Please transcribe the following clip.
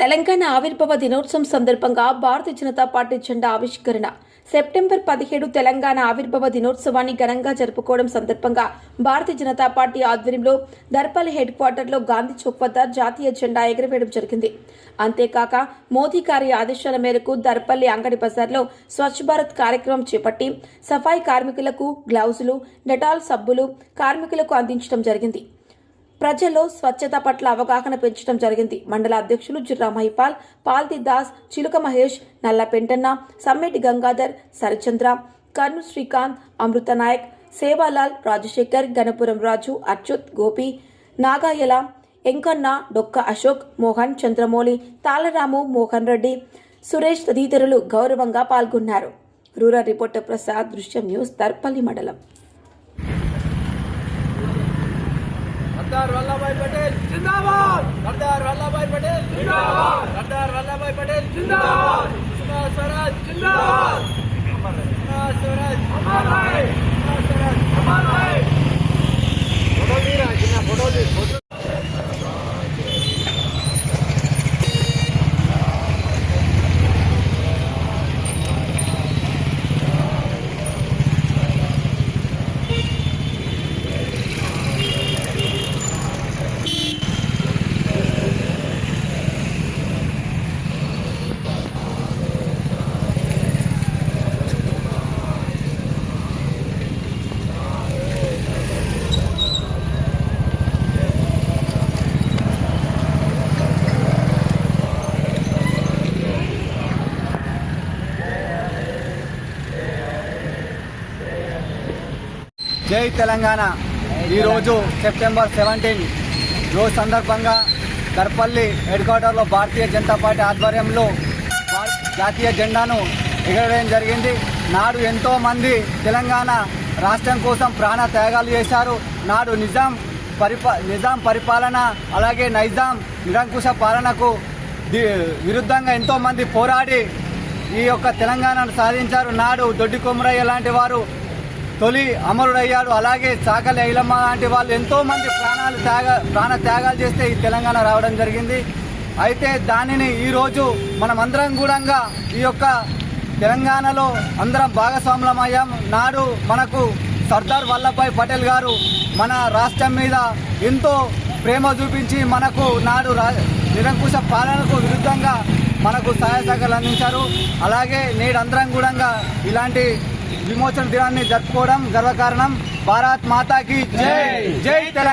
తెలంగాణ ఆవిర్భావ దినోత్సవం సందర్భంగా భారతీయ జనతా పార్టీ జెండా ఆవిష్కరణ. సెప్టెంబర్ 17 తెలంగాణ ఆవిర్భావ దినోత్సవాన్ని ఘనంగా జరుపుకోవడం సందర్భంగా భారతీయ జనతా పార్టీ ఆధ్వర్యంలో దర్పల్లి హెడ్ క్వార్టర్లో గాంధీ చౌక్ వద్ద జాతీయ జెండా ఎగురవేయడం జరిగింది. అంతేకాక మోదీ గారి ఆదేశాల మేరకు దర్పల్లి అంగడి బజార్లో స్వచ్ఛ భారత్ కార్యక్రమం చేపట్టి సఫాయి కార్మికులకు గ్లౌజులు, డెటాల్ సబ్బులు కార్మికులకు అందించడం జరిగింది. ప్రజల్లో స్వచ్ఛత పట్ల అవగాహన పెంచడం జరిగింది. మండల అధ్యక్షులు జిర్రా మహిపాల్, పాల్తి దాస్, చిలుక మహేష్, నల్ల పెంటన్న, సమ్మెటి గంగాధర్, సరిచంద్ర, కర్ను శ్రీకాంత్, అమృత నాయక్, సేవాలాల్, రాజశేఖర్, గణపురం రాజు, అచ్యుత్, గోపి, నాగాయల, ఎంకన్న, డొక్క అశోక్, మోహన్, చంద్రమౌళి, తాళరాము, మోహన్ రెడ్డి, సురేష్ తదితరులు గౌరవంగా పాల్గొన్నారు. రూరల్ రిపోర్టర్ ప్రసాద్, దృశ్యం న్యూస్, దర్పల్లి మండలం. सरदार वल्लभभाई पटेल जिंदाबाद। सरदार वल्लभभाई पटेल जिंदाबाद। सरदार वल्लभभाई पटेल जिंदाबाद। सुषमा स्वराज जिंदाबाद। सुषमा स्वराज अमर रहे। सुषमा स्वराज अमर रहे। फोटो ली रहा है, फोटो ली फोटो। జై తెలంగాణ. ఈరోజు సెప్టెంబర్ 17 రోజు సందర్భంగా దర్పల్లి హెడ్ క్వార్టర్లో భారతీయ జనతా పార్టీ ఆధ్వర్యంలో జాతీయ జెండాను ఎగరవేయడం జరిగింది. నాడు ఎంతో మంది తెలంగాణ రాష్ట్రం కోసం ప్రాణ త్యాగాలు చేశారు. నాడు నిజాం పరిపాలన అలాగే నైజాం నిరంకుశ పాలనకు విరుద్ధంగా ఎంతో మంది పోరాడి ఈ యొక్క తెలంగాణను సాధించారు. నాడు దొడ్డి కొమరయ్య లాంటి వారు తొలి అమరుడయ్యాడు. అలాగే చాకలి ఐలమ్మ లాంటి వాళ్ళు ఎంతో మంది ప్రాణ త్యాగాలు చేస్తే ఈ తెలంగాణ రావడం జరిగింది. అయితే దానిని ఈరోజు మనమందరం కూడా ఈ యొక్క తెలంగాణలో అందరం భాగస్వాములమయ్యాం. నాడు మనకు సర్దార్ వల్లభాయ్ పటేల్ గారు మన రాష్ట్రం మీద ఎంతో ప్రేమ చూపించి మనకు నాడు నిరంకుశ పాలనకు విరుద్ధంగా మనకు సహాయ సహకారాలు అందించారు. అలాగే నేడు అందరం కూడా ఇలాంటి విమోచన దినాన్ని జరుపుకోవడం గర్వకారణం. భారత్ మాతాకి జై. జై తెలంగాణ.